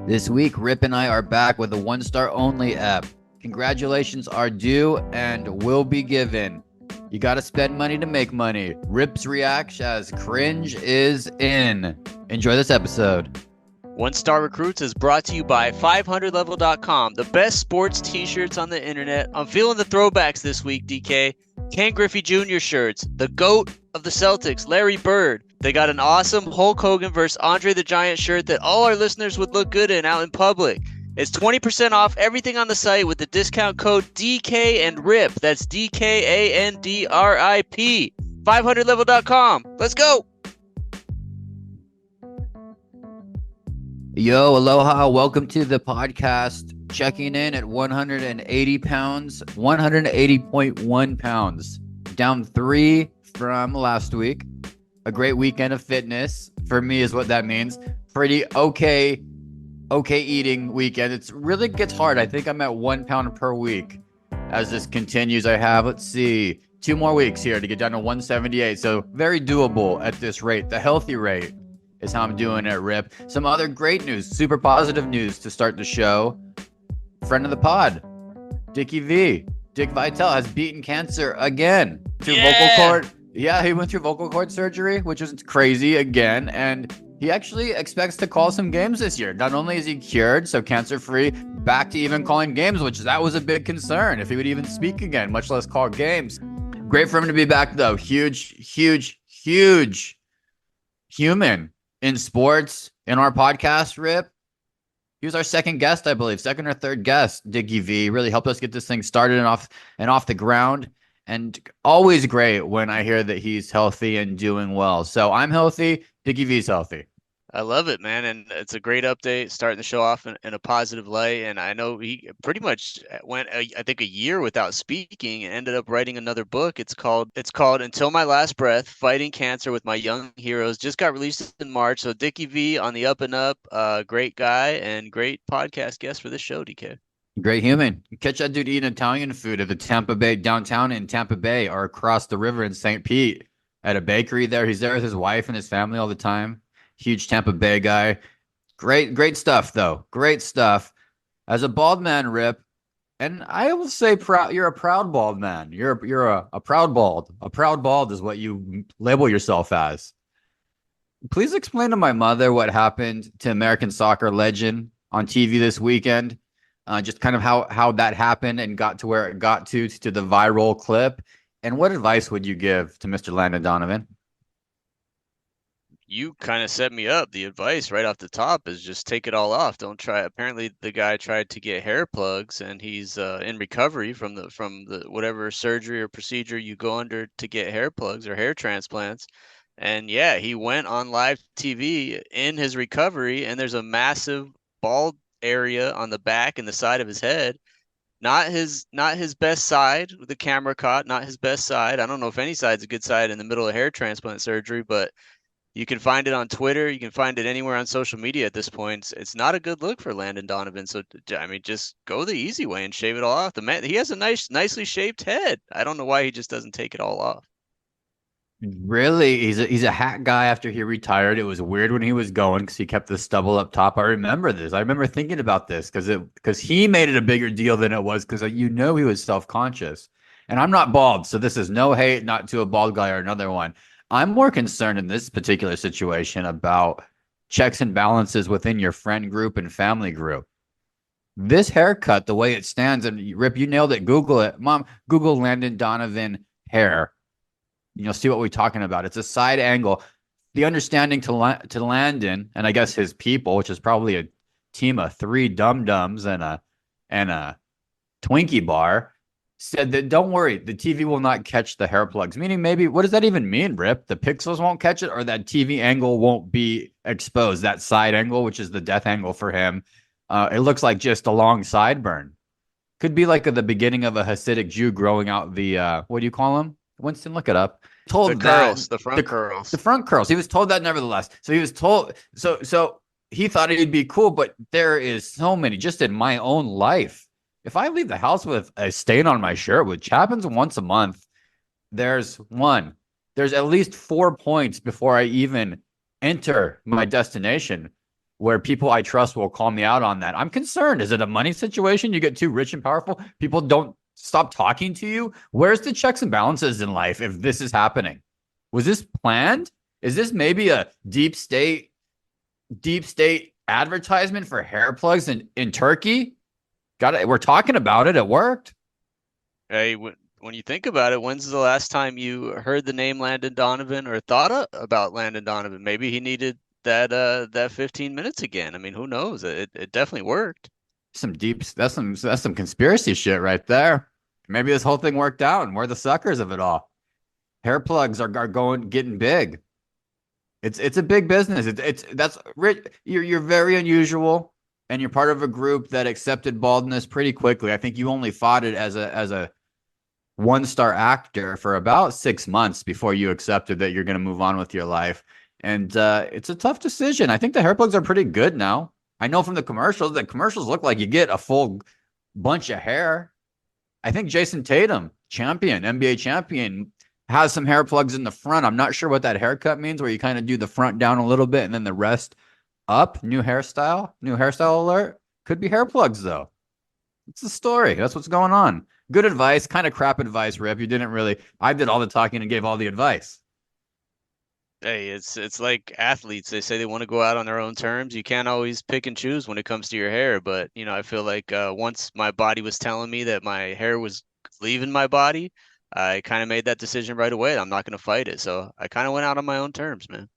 This week, Rip and I are back with a one-star only app. Congratulations are due and will be given. You got to spend money to make money. Rip's reaction as cringe is in. Enjoy this episode. One Star Recruits is brought to you by 500level.com, the best sports t-shirts on the internet. I'm feeling the throwbacks this week, DK. Ken Griffey Jr. shirts, the GOAT of the Celtics, Larry Bird. They got an awesome Hulk Hogan versus Andre the Giant shirt that all our listeners would look good in out in public. It's 20% off everything on the site with the discount code DK and RIP. That's DKANDRIP. 500level.com. Let's go. Yo, aloha. Welcome to the podcast. Checking in at 180 pounds, 180.1 pounds. Down 3 from last week. A great weekend of fitness for me is what that means. Pretty okay eating weekend. It really gets hard. I think I'm at 1 pound per week as this continues. I have, let's see, 2 more weeks here to get down to 178. So very doable at this rate. The healthy rate is how I'm doing at Rip. Some other great news, super positive news to start the show. Friend of the pod, Dickie V. Dick Vitale has beaten cancer again through vocal cord. Yeah, he went through vocal cord surgery, which is crazy again. And he actually expects to call some games this year. Not only is he cured, so cancer-free, back to even calling games, which that was a big concern, if he would even speak again, much less call games. Great for him to be back, though. Huge human in sports, in our podcast, Rip. He was our second guest, I believe, second or third guest, Dickie V. Really helped us get this thing started and off the ground. And always great when I hear that he's healthy and doing well. So I'm healthy. Dickie V's healthy. I love it, man. And it's a great update, starting the show off in a positive light. And I know he pretty much went, I think, a year without speaking and ended up writing another book. It's called Until My Last Breath, Fighting Cancer with My Young Heroes. Just got released in March. So Dickie V on the up and up, great guy and great podcast guest for this show, DK. Great human. Catch that dude eating Italian food at the Tampa Bay, downtown in Tampa Bay, or across the river in St. Pete at a bakery there. He's there with his wife and his family all the time. Huge Tampa Bay guy. Great stuff, though. Great stuff. As a bald man, Rip, and I will say you're a proud bald man. You're a proud bald. A proud bald is what you label yourself as. Please explain to my mother what happened to American soccer legend on TV this weekend. Just kind of how that happened and got to where it got to the viral clip. And what advice would you give to Mr. Landon Donovan? You kind of set me up. The advice right off the top is just take it all off. Don't try. Apparently, the guy tried to get hair plugs, and he's in recovery from the whatever surgery or procedure you go under to get hair plugs or hair transplants. And yeah, he went on live TV in his recovery, and there's a massive bald area on the back and the side of his head. Not his best side. The camera caught not his best side. I don't know if any side's a good side in the middle of hair transplant surgery, but you can find it on Twitter. You can find it anywhere on social media at this point. It's not a good look for Landon Donovan. So, I mean, just go the easy way and shave it all off. The man, he has a nicely shaped head. I don't know why he just doesn't take it all off. Really, he's a hat guy after he retired. It was weird when he was going because he kept the stubble up top. I remember this. I remember thinking about this because he made it a bigger deal than it was because he was self-conscious. And I'm not bald, so this is no hate, not to a bald guy or another one. I'm more concerned in this particular situation about checks and balances within your friend group and family group. This haircut, the way it stands, and Rip, you nailed it. Google it. Mom, Google Landon Donovan hair. You'll see what we're talking about. It's a side angle. The understanding to Landon, and I guess his people, which is probably a team of 3 dum-dums and a Twinkie bar, said that don't worry, the TV will not catch the hair plugs. Meaning maybe, what does that even mean, Rip? The pixels won't catch it, or that TV angle won't be exposed? That side angle, which is the death angle for him, it looks like just a long sideburn. Could be like at the beginning of a Hasidic Jew growing out the, what do you call them? Winston, look it up. The curls, the front curls. The front curls. He was told that nevertheless. So he was told, so he thought it'd be cool, but there is so many, just in my own life. If I leave the house with a stain on my shirt, which happens once a month, there's at least 4 points before I even enter my destination where people I trust will call me out on that. I'm concerned. Is it a money situation? You get too rich and powerful, people don't stop talking to you. Where's the checks and balances in life if this is happening? Was this planned? Is this maybe a deep state advertisement for hair plugs in Turkey? Got it. We're talking about it. It worked. Hey, when you think about it, when's the last time you heard the name Landon Donovan or thought about Landon Donovan? Maybe he needed that 15 minutes again. I mean, who knows? It definitely worked. Some deep. That's some conspiracy shit right there. Maybe this whole thing worked out, and we're the suckers of it all. Hair plugs are getting big. It's a big business. It's that's rich. You're very unusual, and you're part of a group that accepted baldness pretty quickly. I think you only fought it as a 1-star actor for about 6 months before you accepted that you're going to move on with your life. And it's a tough decision. I think the hair plugs are pretty good now. I know from the commercials look like you get a full bunch of hair. I think Jason Tatum, NBA champion, has some hair plugs in the front. I'm not sure what that haircut means, where you kind of do the front down a little bit and then the rest up. New hairstyle alert. Could be hair plugs, though. It's the story. That's what's going on. Good advice, kind of crap advice, Rip. You didn't really. I did all the talking and gave all the advice. Hey, it's like athletes. They say they want to go out on their own terms. You can't always pick and choose when it comes to your hair. But I feel like once my body was telling me that my hair was leaving my body, I kind of made that decision right away. I'm not going to fight it. So I kind of went out on my own terms, man.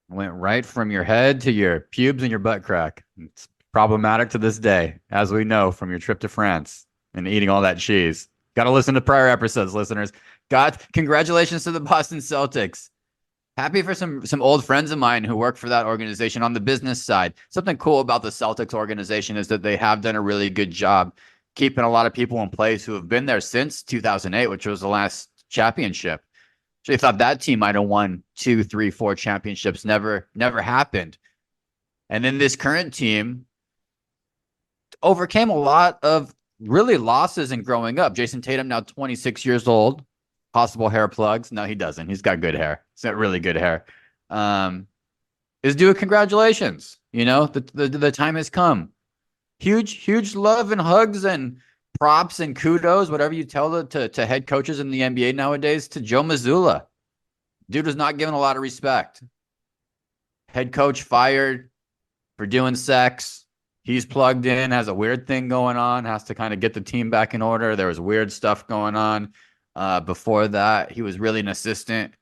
Went right from your head to your pubes and your butt crack. It's problematic to this day, as we know from your trip to France and eating all that cheese. Got to listen to prior episodes, listeners. Congratulations to the Boston Celtics. Happy for some old friends of mine who work for that organization on the business side. Something cool about the Celtics organization is that they have done a really good job keeping a lot of people in place who have been there since 2008, which was the last championship. So you thought that team might have won 2, 3, 4 championships. Never happened. And then this current team overcame a lot of really losses in growing up. Jason Tatum, now 26 years old, possible hair plugs. No, he doesn't. He's got good hair. He's got really good hair. Is due a congratulations. The time has come. Huge love and hugs and props and kudos, whatever you tell to head coaches in the NBA nowadays, to Joe Mazzulla. Dude was not given a lot of respect. Head coach fired for doing sex. He's plugged in, has a weird thing going on, has to kind of get the team back in order. There was weird stuff going on. Before that, he was really an assistant.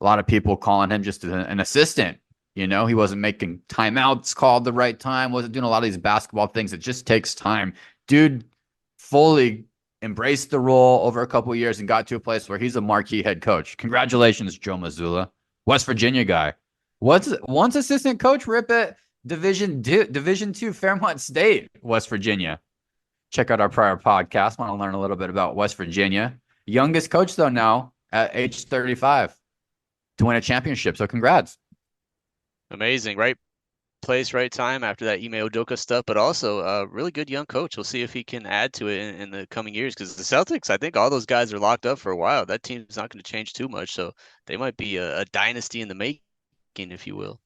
A lot of people calling him just an assistant. He wasn't making timeouts called the right time, wasn't doing a lot of these basketball things. It just takes time. Dude fully embraced the role over a couple of years and got to a place where he's a marquee head coach. Congratulations, Joe Mazzulla. West Virginia guy. Once assistant coach, Rip at Division II Fairmont State, West Virginia. Check out our prior podcast. Want to learn a little bit about West Virginia. Youngest coach, though, now at age 35 to win a championship. So congrats. Amazing, right place, right time after that Ime Udoka stuff, but also a really good young coach. We'll see if he can add to it in the coming years, because the Celtics, I think all those guys are locked up for a while. That team's not going to change too much, so they might be a dynasty in the making, if you will.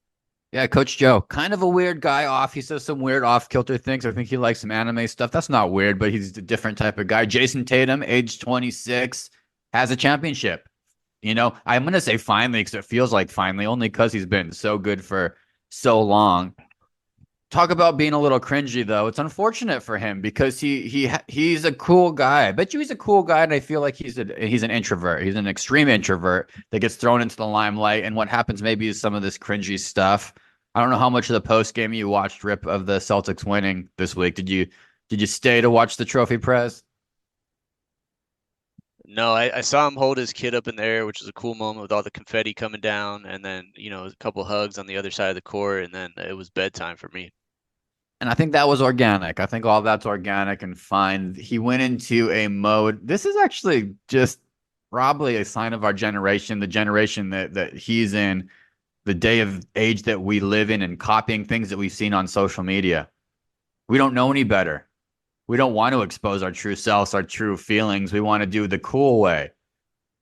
Yeah, Coach Joe, kind of a weird guy off. He says some weird off-kilter things. I think he likes some anime stuff. That's not weird, but he's a different type of guy. Jason Tatum, age 26, has a championship. I'm going to say finally, because it feels like finally, only because he's been so good for so long. Talk about being a little cringy, though. It's unfortunate for him because he's a cool guy. I bet you he's a cool guy, and I feel like he's an introvert. He's an extreme introvert that gets thrown into the limelight. And what happens maybe is some of this cringy stuff. I don't know how much of the post game you watched, Rip, of the Celtics winning this week. Did you stay to watch the trophy press? No, I saw him hold his kid up in the air, which was a cool moment with all the confetti coming down, and then a couple hugs on the other side of the court, and then it was bedtime for me. And I think that was organic. I think all that's organic and fine. He went into a mode. This is actually just probably a sign of our generation, the generation that he's in, the day of age that we live in, and copying things that we've seen on social media. We don't know any better. We don't want to expose our true selves, our true feelings. We want to do the cool way.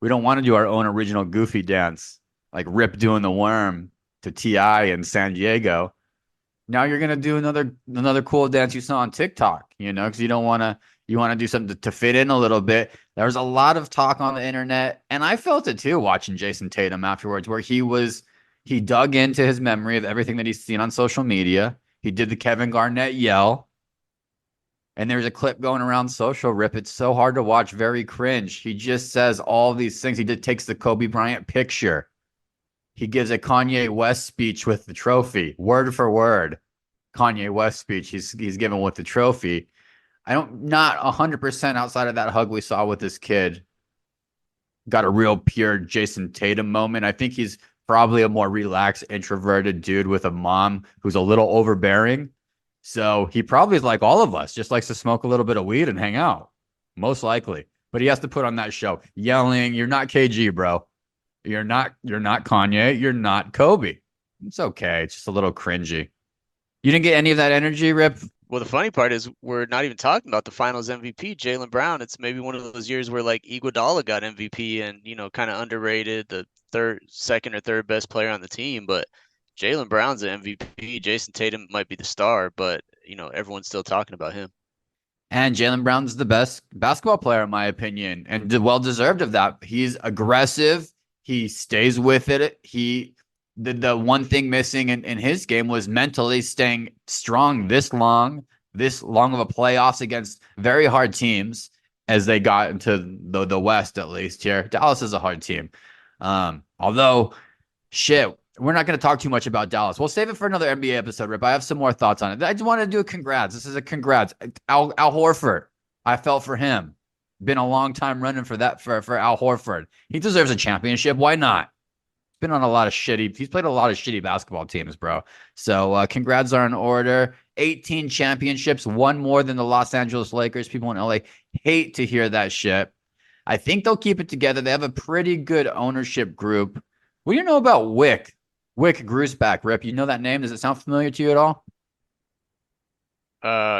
We don't want to do our own original goofy dance, like Rip doing the worm to T.I. in San Diego. Now you're gonna do another cool dance you saw on TikTok, because you want to do something to fit in a little bit. There was a lot of talk on the internet, and I felt it too watching Jason Tatum afterwards, where he dug into his memory of everything that he's seen on social media. He did the Kevin Garnett yell, and there's a clip going around social, Rip. It's so hard to watch, very cringe. He just says all these things. Takes the Kobe Bryant picture. He gives a Kanye West speech with the trophy, word for word. Kanye West speech he's given with the trophy. I don't not 100% outside of that hug we saw with this kid got a real pure Jason Tatum moment. I think he's probably a more relaxed, introverted dude with a mom who's a little overbearing. So he probably is like all of us, just likes to smoke a little bit of weed and hang out, most likely. But he has to put on that show, yelling, "You're not KG, bro. You're not Kanye. You're not Kobe." It's okay. It's just a little cringy. You didn't get any of that energy, Rip? Well, the funny part is we're not even talking about the Finals MVP, Jaylen Brown. It's maybe one of those years where like Iguodala got MVP and kind of underrated, the second or third best player on the team. But Jaylen Brown's the MVP. Jason Tatum might be the star, but everyone's still talking about him. And Jaylen Brown's the best basketball player, in my opinion, and well deserved of that. He's aggressive. He stays with it. The one thing missing in his game was mentally staying strong this long of a playoffs against very hard teams as they got into the West, at least here. Dallas is a hard team. Although, shit, we're not going to talk too much about Dallas. We'll save it for another NBA episode, Rip. I have some more thoughts on it. I just wanted to do a congrats. This is a congrats. Al Horford. I felt for him. Been a long time running for Al Horford. He deserves a championship. Why not? Been on a lot of shitty. He's played a lot of shitty basketball teams, bro. So congrats are in order. 18 championships, one more than the Los Angeles Lakers. People in LA hate to hear that shit. I think they'll keep it together. They have a pretty good ownership group. What do you know about Wick? Wick Gruseback, Rip. You know that name? Does it sound familiar to you at all?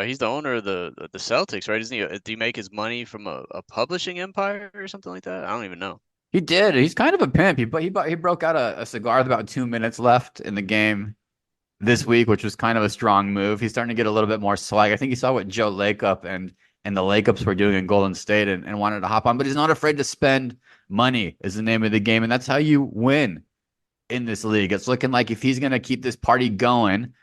He's the owner of the Celtics, right? Isn't he? Do you make his money from a publishing empire or something like that? I don't even know. He did. He's kind of a pimp. He broke out a cigar with about 2 minutes left in the game this week, which was kind of a strong move. He's starting to get a little bit more swag. I think he saw what Joe Lacob and the Lakeups were doing in Golden State and wanted to hop on, but he's not afraid to spend money is the name of the game. And that's how you win in this league. It's looking like if he's going to keep this party going,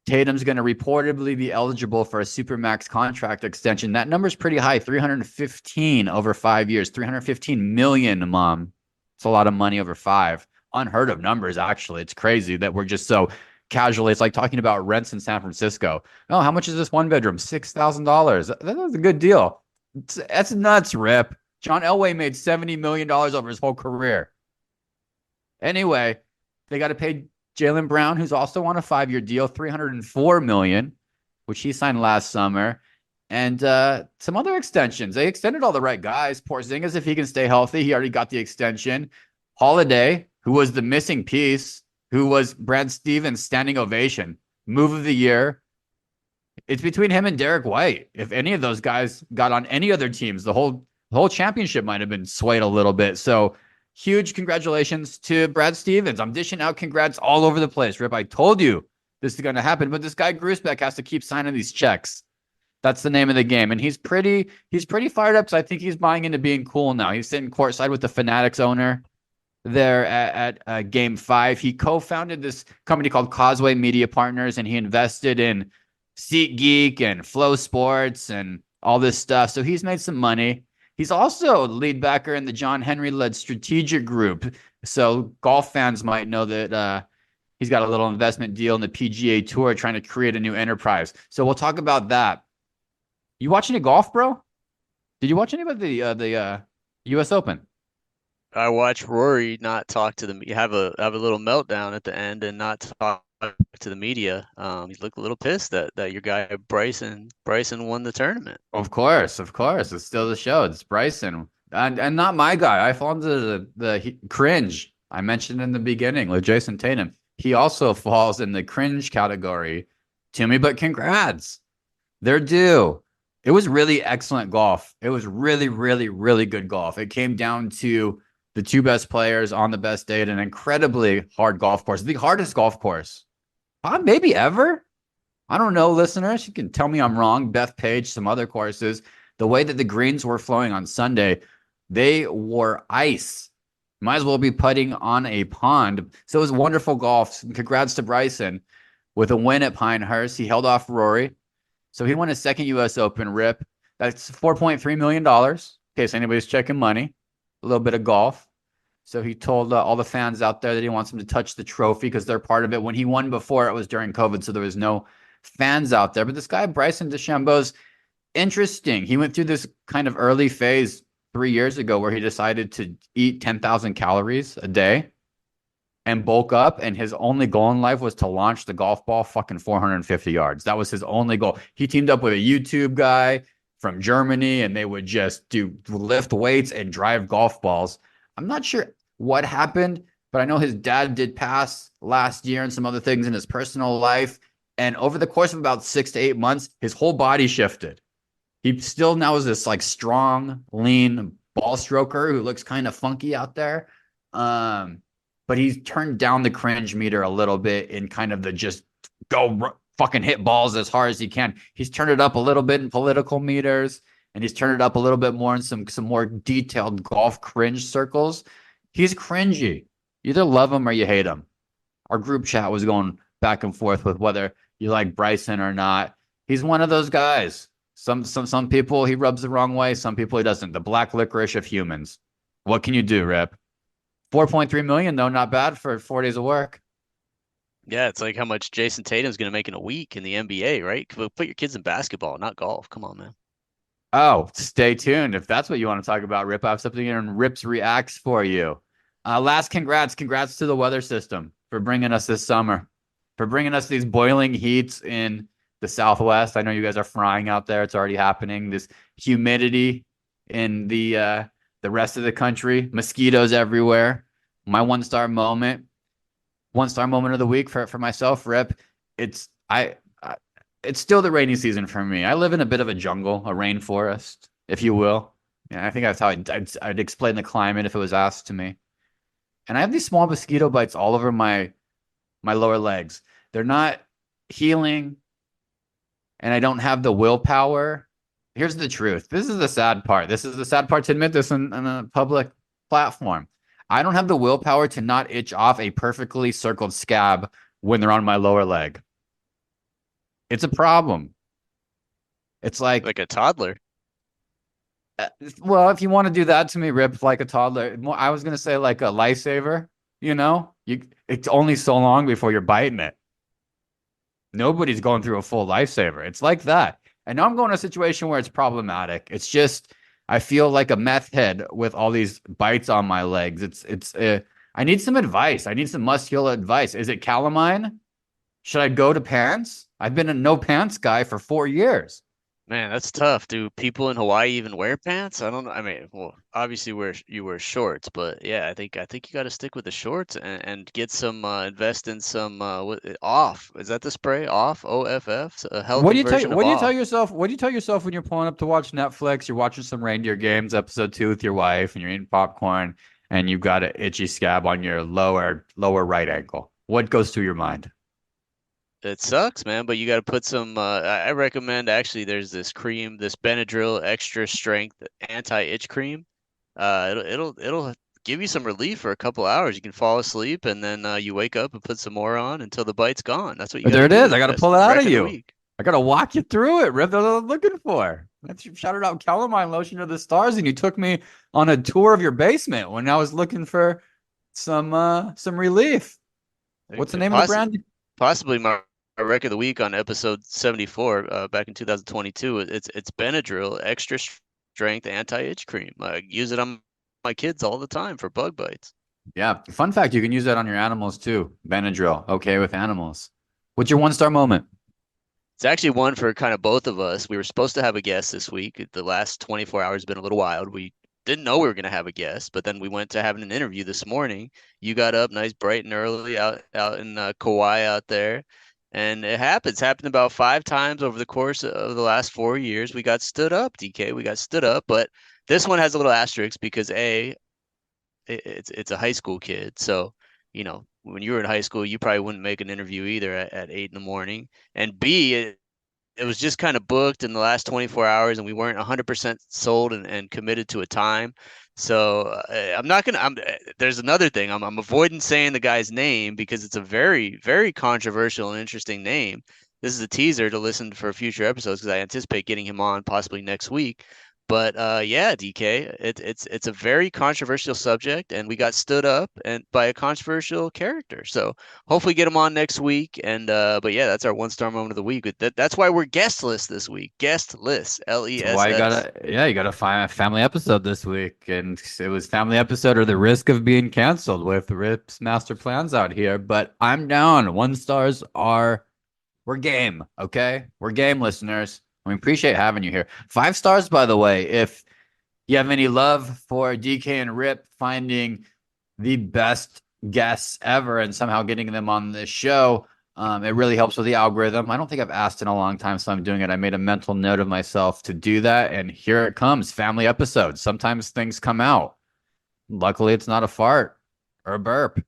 Tatum's going to reportedly be eligible for a supermax contract extension. That number's pretty high, 315 over 5 years, 315 million, mom. It's a lot of money over five. Unheard of numbers, actually. It's crazy that we're just so casually. It's like talking about rents in San Francisco. Oh, how much is this one bedroom? $6,000. That's a good deal. That's nuts, Rip. John Elway made $70 million over his whole career. Anyway, they got to pay Jaylen Brown, who's also on a 5-year deal, $304 million, which he signed last summer, and some other extensions. They extended all the right guys. Porzingis, if he can stay healthy, he already got the extension. Holiday, who was the missing piece, who was Brad Stevens' standing ovation, move of the year. It's between him and Derek White. If any of those guys got on any other teams, the whole championship might have been swayed a little bit. So huge congratulations to Brad Stevens. I'm dishing out congrats all over the place, Rip. I told you this is going to happen, but this guy Grusebeck has to keep signing these checks. That's the name of the game, and he's pretty fired up. So I think he's buying into being cool now. He's sitting courtside with the Fanatics owner there at Game 5. He co-founded this company called Causeway Media Partners, and he invested in SeatGeek and Flow Sports and all this stuff. So he's made some money. He's also lead backer in the John Henry-led strategic group. So golf fans might know that he's got a little investment deal in the PGA Tour trying to create a new enterprise. So we'll talk about that. You watch any golf, bro? Did you watch any about the U.S. Open? I watched Rory not talk to the have a little meltdown at the end and not talk to the media. He looked a little pissed that your guy Bryson won the tournament. Of course. It's still the show. It's Bryson. And not my guy. I fall into the cringe I mentioned in the beginning with Jason Tatum. He also falls in the cringe category to me, but congrats. They're due. It was really excellent golf. It was really, really, really good golf. It came down to the two best players on the best day at an incredibly hard golf course, the hardest golf course maybe ever. I don't know, listeners. You can tell me I'm wrong. Beth Page, some other courses. The way that the greens were flowing on Sunday, they were ice. Might as well be putting on a pond. So it was wonderful golf. Congrats to Bryson with a win at Pinehurst. He held off Rory. So he won his second U.S. Open rip. That's $4.3 million, in case anybody's checking money. A little bit of golf. So he told all the fans out there that he wants them to touch the trophy because they're part of it. When he won before, it was during COVID, so there was no fans out there. But this guy, Bryson DeChambeau's interesting. He went through this kind of early phase 3 years ago where he decided to eat 10,000 calories a day and bulk up. And his only goal in life was to launch the golf ball fucking 450 yards. That was his only goal. He teamed up with a YouTube guy from Germany and they would just do lift weights and drive golf balls. I'm not sure what happened, but I know his dad did pass last year and some other things in his personal life. And over the course of about 6 to 8 months, his whole body shifted. He still now is this like strong, lean ball stroker who looks kind of funky out there. Um, but he's turned down the cringe meter a little bit in kind of the just fucking hit balls as hard as he can. He's turned it up a little bit in political meters, and he's turned it up a little bit more in some more detailed golf cringe circles. He's cringy. You either love him or you hate him. Our group chat was going back and forth with whether you like Bryson or not. He's one of those guys. Some people he rubs the wrong way. Some people he doesn't. The black licorice of humans. What can you do, Rip? 4.3 million though, not bad for 4 days of work. Yeah, it's like how much Jason Tatum's going to make in a week in the NBA, right? Put your kids in basketball, not golf. Come on, man. Oh, stay tuned if that's what you want to talk about, Rip. I have something in Rips Reacts for you. Last congrats to the weather system for bringing us this summer, for bringing us these boiling heats in the Southwest. I know you guys are frying out there. It's already happening. This humidity in the rest of the country, mosquitoes everywhere. My one star moment of the week for myself, Rip. It's I it's still the rainy season for me. I live in a bit of a jungle, a rainforest, if you will. Yeah, I think that's how I'd explain the climate if it was asked to me. And I have these small mosquito bites all over my lower legs. They're not healing, and I don't have the willpower. Here's the truth. This is the sad part. This is the sad part to admit this in a public platform. I don't have the willpower to not itch off a perfectly circled scab when they're on my lower leg. It's a problem. It's like, Like a toddler. uh, well, if you want to do that to me, Rip, like a toddler, I was gonna say like a lifesaver. It's only so long before you're biting it. Nobody's going through a full lifesaver. It's like that. And now I'm going to a situation where it's problematic. It's just I feel like a meth head with all these bites on my legs. I need some advice. I need some muscular advice. Is it calamine? Should I go to pants? I've been a no pants guy for 4 years. Man, that's tough. Do people in Hawaii even wear pants? I don't know. I mean, well, obviously you wear shorts, but yeah, I think you got to stick with the shorts and get some invest in some off. Is that the spray? Off, OFF, a What healthy do you tell version of what do you tell off. yourself? What do you tell yourself when you're pulling up to watch Netflix? You're watching some reindeer games, episode 2 with your wife, and you're eating popcorn, and you've got an itchy scab on your lower right ankle. What goes through your mind? It sucks, man, but you got to put some. I recommend actually. There's this cream, this Benadryl extra strength anti-itch cream. It'll give you some relief for a couple hours. You can fall asleep and then you wake up and put some more on until the bite's gone. That's what you got There to it is. do. I got to Best pull it out rec of of the you. week. I got to walk you through it, Rip. That's what I'm looking for. That's shouted out calamine lotion to the stars, and you took me on a tour of your basement when I was looking for some relief. What's the name of the Possibly, brand? possibly my rec of the week on episode 74 back in 2022. It's Benadryl extra strength anti-itch cream. I use it on my kids all the time for bug bites. Yeah. Fun fact: you can use that on your animals too. Benadryl, okay with animals. What's your one-star moment? It's actually one for kind of both of us. We were supposed to have a guest this week. The last 24 hours have been a little wild. We didn't know we were going to have a guest, but then we went to having an interview this morning. You got up nice, bright and early out in Kauai out there, and it happens. Happened about 5 times over the course of the last 4 years. We got stood up, DK. We got stood up, but this one has a little asterisk because it's a high school kid, so when you were in high school, you probably wouldn't make an interview either at 8 in the morning. And B, it was just kind of booked in the last 24 hours and we weren't 100% sold and committed to a time. So I'm not gonna. There's another thing. I'm avoiding saying the guy's name because it's a very, very controversial and interesting name. This is a teaser to listen for future episodes because I anticipate getting him on possibly next week. But yeah, DK, it's a very controversial subject, and we got stood up and by a controversial character. So hopefully get him on next week. And but yeah, that's our 1 star moment of the week. That's why we're guestless this week. Guestless, So why you LESS. gotta, yeah, you gotta find a family episode this week, and it was family episode or the risk of being canceled with Rip's master plans out here. But I'm down. 1 stars are we're game, okay? We're game, listeners. We appreciate having you here. 5 stars, by the way. If you have any love for DK and Rip finding the best guests ever and somehow getting them on this show, it really helps with the algorithm. I don't think I've asked in a long time, so I'm doing it. I made a mental note of myself to do that, and here it comes. Family episodes. Sometimes things come out. Luckily, it's not a fart or a burp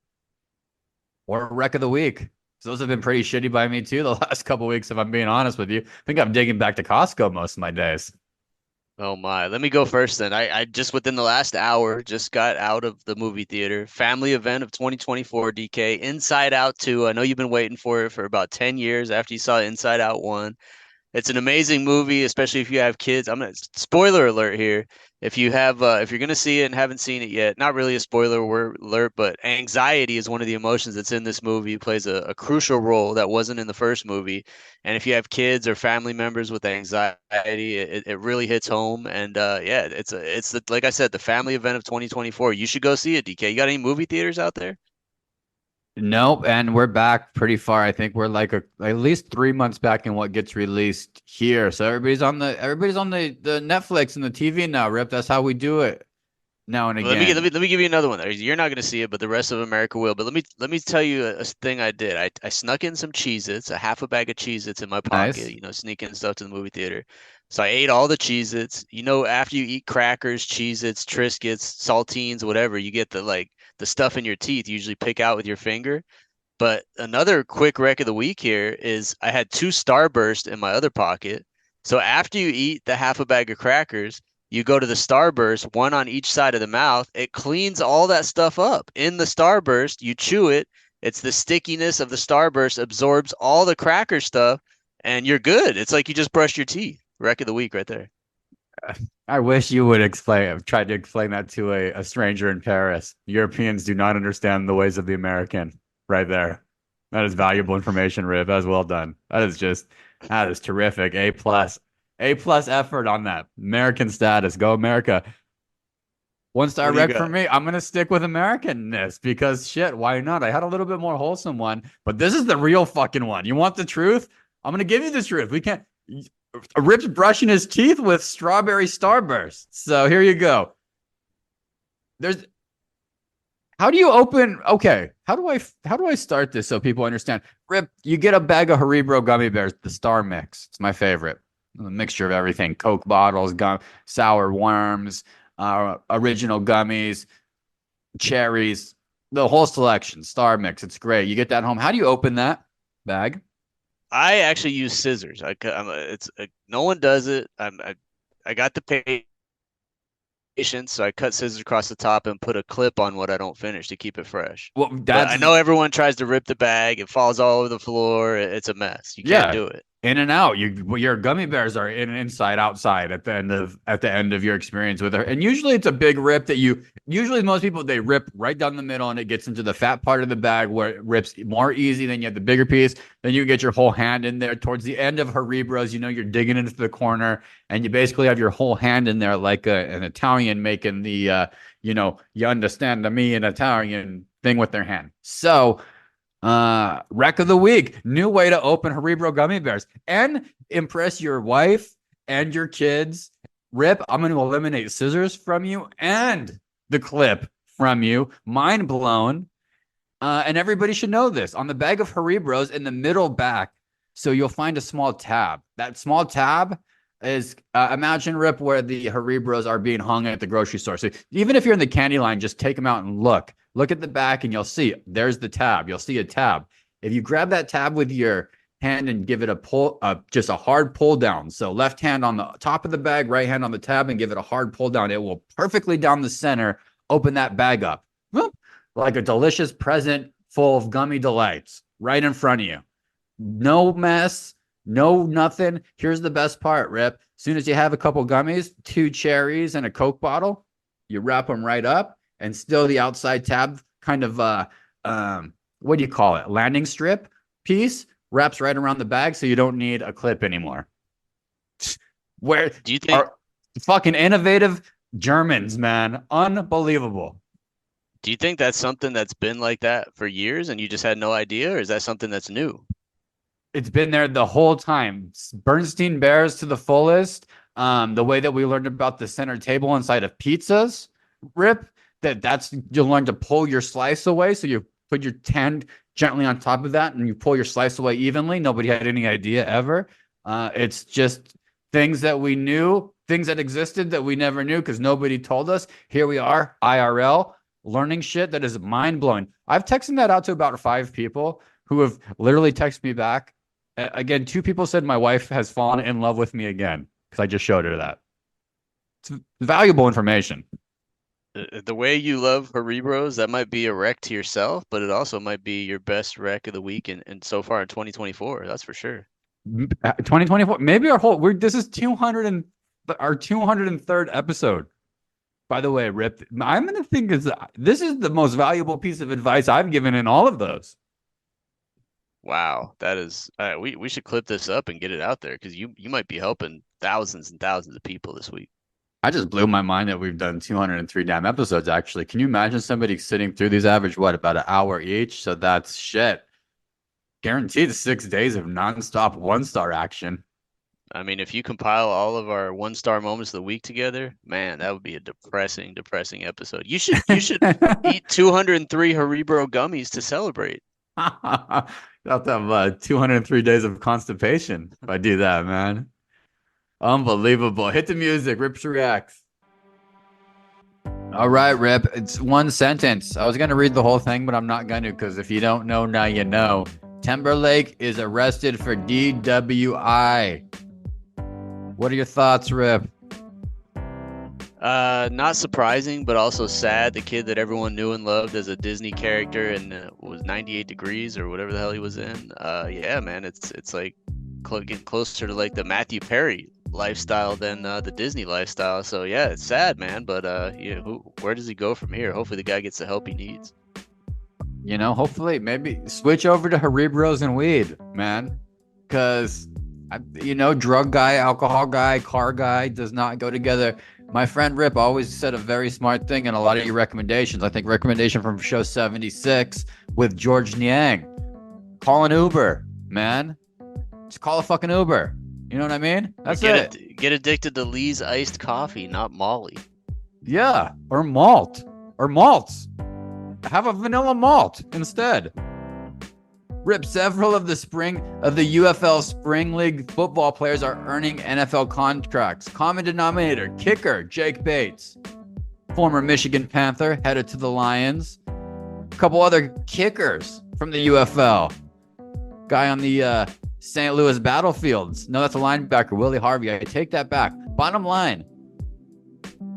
or a wreck of the week. So those have been pretty shitty by me too the last couple weeks, if I'm being honest with you. I think I'm digging back to Costco most of my days. Oh my, let me go first then. I just within the last hour just got out of the movie theater. Family event of 2024, DK. Inside Out 2. I know you've been waiting for it for about 10 years after you saw Inside Out 1. It's an amazing movie, especially if you have kids. I'm gonna spoiler alert here. If you're gonna see it and haven't seen it yet, not really a alert, but anxiety is one of the emotions that's in this movie. It plays a crucial role that wasn't in the first movie. And if you have kids or family members with anxiety, it really hits home. And yeah, it's the like I said, the family event of 2024. You should go see it, DK. You got any movie theaters out there? Nope, and we're back pretty far. I think we're like at least 3 months back in what gets released here. So everybody's on the Netflix and the TV now, Rip. That's how we do it now and again. Let me give you another one. You're not going to see it, but the rest of America will. But let me tell you a thing I did. I snuck in some Cheez-Its, a half a bag of Cheez-Its in my pocket, Nice. sneaking stuff to the movie theater. So I ate all the Cheez-Its. After you eat crackers, Cheez-Its, Triscuits, saltines, whatever, you get the stuff in your teeth you usually pick out with your finger. But another quick wreck of the week here is I had 2 Starburst in my other pocket. So after you eat the half a bag of crackers, you go to the Starburst, one on each side of the mouth. It cleans all that stuff up. In the Starburst, you chew it. It's the stickiness of the Starburst absorbs all the cracker stuff, and you're good. It's like you just brushed your teeth. Wreck of the week right there. I wish you would try to explain that to a stranger in Paris. Europeans do not understand the ways of the American. Right there. That is valuable information, Rip. That is well done. That is terrific. A plus. A plus effort on that. American status. Go America. 1 star What do you rec for got? me. I'm gonna stick with Americanness because shit, why not? I had a little bit more wholesome one, but this is the real fucking one. You want the truth? I'm gonna give you the truth. We can't. Rip's brushing his teeth with strawberry starburst. So here you go. There's how do you open? Okay, how do I start this so people understand? Rip, you get a bag of Haribo gummy bears, the Star Mix. It's my favorite. A mixture of everything: Coke bottles, sour worms, original gummies, cherries, the whole selection. Star Mix. It's great. You get that home. How do you open that bag? I actually use scissors. No one does it. I got the patience, so I cut scissors across the top and put a clip on what I don't finish to keep it fresh. Well, But I that's know everyone tries to rip the bag. It falls all over the floor. It's a mess. You can't yeah, do it. in and out. Your gummy bears are in inside outside at the end of your experience with her. And usually it's a big rip that you usually most people they rip right down the middle and it gets into the fat part of the bag where it rips more easy. Then you have the bigger piece. Then you get your whole hand in there towards the end of Haribros. You're digging into the corner and you basically have your whole hand in there like an Italian making you understand me an Italian thing with their hand. So wreck of the week. New way to open Haribo gummy bears and impress your wife and your kids. Rip, I'm going to eliminate scissors from you and the clip from you. Mind blown. And everybody should know this. On the bag of Haribros in the middle back, so you'll find a small tab. That small tab, is imagine Rip where the Haribros are being hung at the grocery store. So even if you're in the candy line, just take them out and look at the back and you'll see there's the tab. You'll see a tab. If you grab that tab with your hand and give it a pull, just a hard pull down. So left hand on the top of the bag, right hand on the tab, and give it a hard pull down. It will perfectly down the center open that bag up. Whoop, like a delicious present full of gummy delights right in front of you. No mess, no nothing. Here's the best part, Rip. As soon as you have a couple gummies, 2 cherries, and a Coke bottle, you wrap them right up, and still the outside tab kind of what do you call it? Landing strip piece wraps right around the bag, so you don't need a clip anymore. Where Do you think are fucking innovative Germans, man? Unbelievable. do you think that's something that's been like that for years and you just had no idea, or is that something that's new? It's been there the whole time. Bernstein Bears to the fullest. The way that we learned about the center table inside of pizzas, Rip, that's you learn to pull your slice away. So you put your hand gently on top of that and you pull your slice away evenly. Nobody had any idea ever. It's just things that we knew, things that existed that we never knew because nobody told us. Here we are, IRL, learning shit that is mind blowing. I've texted that out to about 5 people who have literally texted me back. Again, 2 people said my wife has fallen in love with me again because I just showed her that. It's valuable information. The way you love Haribros, that might be a wreck to yourself, but it also might be your best wreck of the week and so far in 2024. That's for sure. 2024, maybe this is 200 and our 203rd episode. By the way, Rip, I'm gonna think this is the most valuable piece of advice I've given in all of those. Wow, that is we should clip this up and get it out there because you might be helping thousands and thousands of people this week. I just blew my mind that we've done 203 damn episodes, actually. Can you imagine somebody sitting through these average, what, about an hour each? So that's shit. Guaranteed 6 days of nonstop 1-star action. I mean, if you compile all of our 1-star moments of the week together, man, that would be a depressing episode. You should eat 203 Haribro gummies to celebrate. I'll have 203 days of constipation if I do that, man. Unbelievable. Hit the music. Rips reacts. All right, Rip. It's one sentence. I was going to read the whole thing, but I'm not going to because if you don't know, now you know. Timberlake is arrested for DWI. What are your thoughts, Rip? Not surprising, but also sad. The kid that everyone knew and loved as a Disney character and was 98 Degrees or whatever the hell he was in. Yeah, man, it's like getting closer to like the Matthew Perry lifestyle than the Disney lifestyle. So yeah, it's sad, man. But where does he go from here? Hopefully, the guy gets the help he needs. Hopefully, maybe switch over to Haribros and weed, man, because drug guy, alcohol guy, car guy does not go together. My friend Rip always said a very smart thing in a lot of your recommendations. I think recommendation from show 76 with George Niang. Call an Uber, man. Just call a fucking Uber. You know what I mean? That's it. Get addicted to Lee's iced coffee, not Molly. Yeah, or malt. Or malts. Have a vanilla malt instead. Rip, several of the UFL Spring League football players are earning NFL contracts. Common denominator, kicker, Jake Bates. Former Michigan Panther, headed to the Lions. A couple other kickers from the UFL. Guy on the St. Louis Battlefields. No, that's a linebacker, Willie Harvey. I take that back. Bottom line,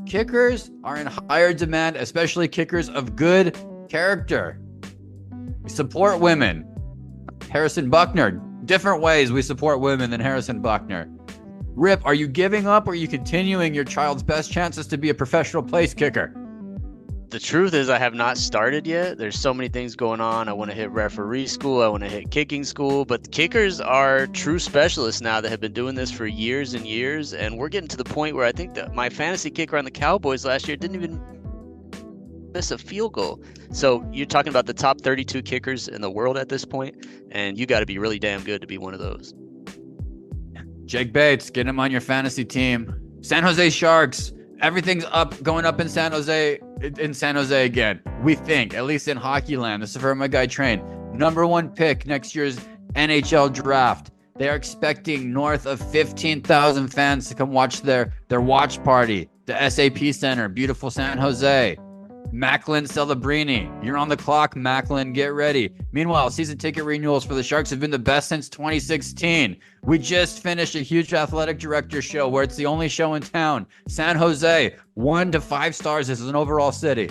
kickers are in higher demand, especially kickers of good character. We support women. Harrison Buckner. Different ways we support women than Harrison Buckner. Rip, are you giving up or are you continuing your child's best chances to be a professional place kicker? The truth is I have not started yet. There's so many things going on. I want to hit referee school. I want to hit kicking school. But kickers are true specialists now that have been doing this for years and years. And we're getting to the point where I think that my fantasy kicker on the Cowboys last year didn't even miss a field goal. So you're talking about the top 32 kickers in the world at this point, and you got to be really damn good to be one of those. Jake Bates, get him on your fantasy team. San Jose Sharks, everything's going up in San Jose again. We think, at least in hockey land. This is for my guy Train. Number 1 pick next year's NHL draft. They are expecting north of 15,000 fans to come watch their watch party. The SAP Center, beautiful San Jose. Macklin Celebrini, you're on the clock, Macklin. Get ready. Meanwhile, season ticket renewals for the Sharks have been the best since 2016. We just finished a huge athletic director show where it's the only show in town. San Jose, 1 to 5 stars. This is an overall city.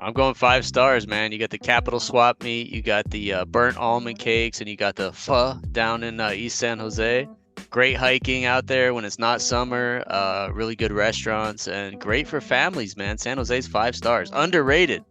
I'm going 5 stars, man. You got the Capital Swap Meet, you got the burnt almond cakes, and you got the pho down in East San Jose. Great hiking out there when it's not summer. Really good restaurants and great for families, man. San Jose's 5 stars. Underrated.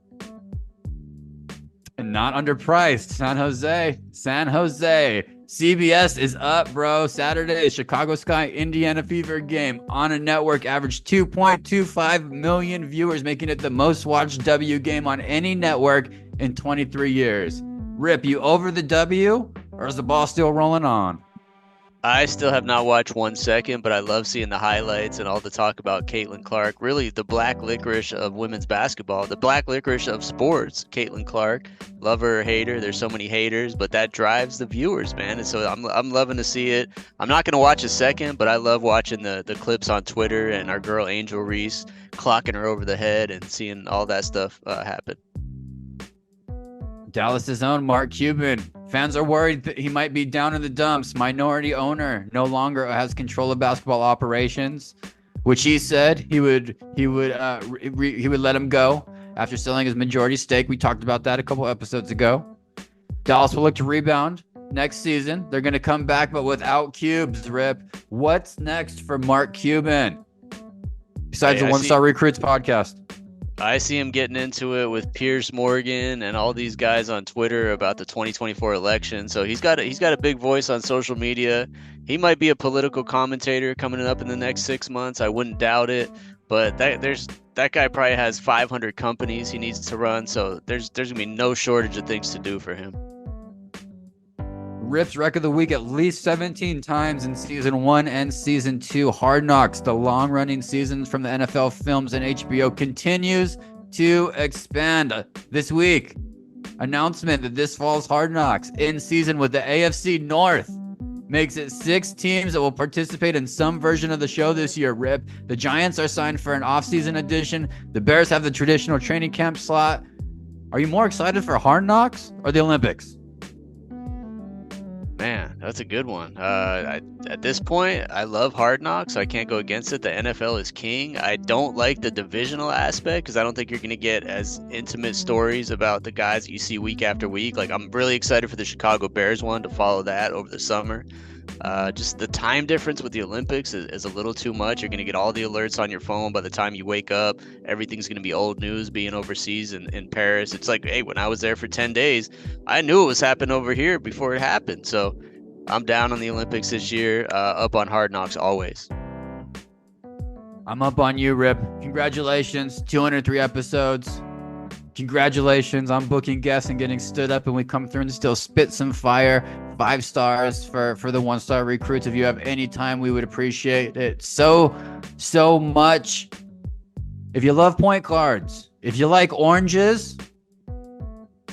And not underpriced. San Jose. CBS is up, bro. Saturday, Chicago Sky Indiana Fever game on a network averaged 2.25 million viewers, making it the most watched W game on any network in 23 years. Rip, you over the W, or is the ball still rolling on? I still have not watched 1 second, but I love seeing the highlights and all the talk about Caitlin Clark. Really, the black licorice of women's basketball, the black licorice of sports. Caitlin Clark, love her or hate her. There's so many haters, but that drives the viewers, man. And so I'm loving to see it. I'm not gonna watch a second, but I love watching the clips on Twitter and our girl Angel Reese clocking her over the head and seeing all that stuff happen. Dallas's own Mark Cuban. Fans are worried that he might be down in the dumps. Minority owner no longer has control of basketball operations, which he said he would let him go after selling his majority stake. We talked about that a couple episodes ago. Dallas will look to rebound next season. They're going to come back, but without Cubes. Rip, what's next for Mark Cuban besides the One Star Recruits podcast? I see him getting into it with Piers Morgan and all these guys on Twitter about the 2024 election. So he's got a big voice on social media. He might be a political commentator coming up in the next 6 months. I wouldn't doubt it. But that guy probably has 500 companies he needs to run. So there's gonna be no shortage of things to do for him. Rip's Wreck of the Week at least 17 times in Season 1 and Season 2. Hard Knocks, the long-running seasons from the NFL Films and HBO, continues to expand. This week, announcement that this fall's Hard Knocks in season with the AFC North makes it 6 teams that will participate in some version of the show this year. Rip, the Giants are signed for an off-season edition. The Bears have the traditional training camp slot. Are you more excited for Hard Knocks or the Olympics? Man, that's a good one. At this point, I love Hard Knocks. I can't go against it. The NFL is king. I don't like the divisional aspect because I don't think you're going to get as intimate stories about the guys that you see week after week. Like, I'm really excited for the Chicago Bears one to follow that over the summer. Just the time difference with the Olympics is a little too much. You're going to get all the alerts on your phone by the time you wake up. Everything's going to be old news being overseas in Paris. It's like, hey, when I was there for 10 days, I knew it was happening over here before it happened. So I'm down on the Olympics this year, up on Hard Knocks always. I'm up on you, Rip. Congratulations, 203 episodes. Congratulations on booking guests and getting stood up, and we come through and still spit some fire. 5 stars for the One Star Recruits. If you have any time, we would appreciate it so much. If you love point guards, if you like oranges,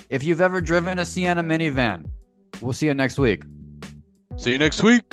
if you've ever driven a Sienna minivan, we'll see you next week. See you next week.